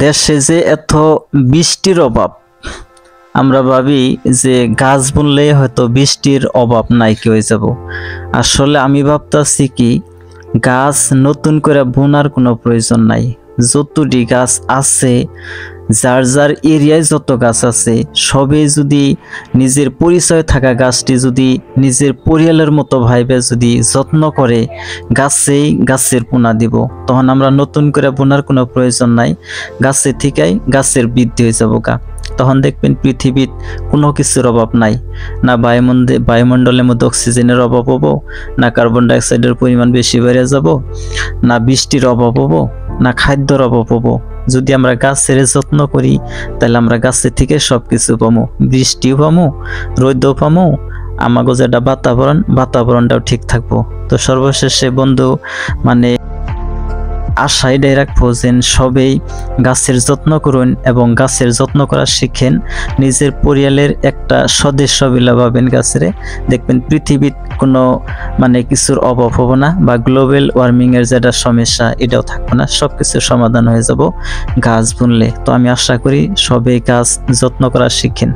দেশে যে এত বৃষ্টির অভাব, আমরা ভাবি যে গাছ বুনলে হয়তো বৃষ্টির অভাব নাই কি হয়ে যাব। আসলে আমি ভাবতাছি কি, গাছ নতুন করে বোনার কোনো প্রয়োজন নাই। যতটি গাছ আছে, যার যার এরিয়ায় যত গাছ আছে, সবে যদি নিজের পরিচয় থাকা গাছটি যদি নিজের পরিয়ালের মতো ভাইবে যদি যত্ন করে গাছের পোনা দিব, তখন আমরা নতুন করে বোনার কোনো প্রয়োজন নাই। গাছের থেকেই গাছের বৃদ্ধি হয়ে যাব গা। তখন দেখবেন পৃথিবীর কোনো কিছুর অভাব নাই, না বায়ুমণ্ডলের মধ্যে অক্সিজেনের অভাব হবো, না কার্বন ডাইঅক্সাইডের পরিমাণ বেশি বেড়ে যাব, না বৃষ্টির অভাব হবো, না খাদ্যর অভাব হবো। যদি আমরা গাছের যত্ন করি, তাহলে আমরা গাছের থেকে সবকিছু পামো, বৃষ্টিও পামো, রোদও পামো, আমাগো যেটা বাতাবরণটাও ঠিক থাকবো। তো সর্বশেষে বন্ধু আশা এটাই রাখবো যে সবেই গাছের যত্ন করুন এবং গাছের যত্ন করা শিখেন। নিজের পরিয়ালের একটা সদস্য বিলা ভাবেন গাছেরে, দেখবেন পৃথিবীর কোনো কিছুর অভাব হবো না, বা গ্লোবাল ওয়ার্মিং এর যেটা সমস্যা এটাও থাকবে না, সবকিছুর সমাধান হয়ে যাব গাছ বুনলে। তো আমি আশা করি সবাই গাছ যত্ন করা শিখেন।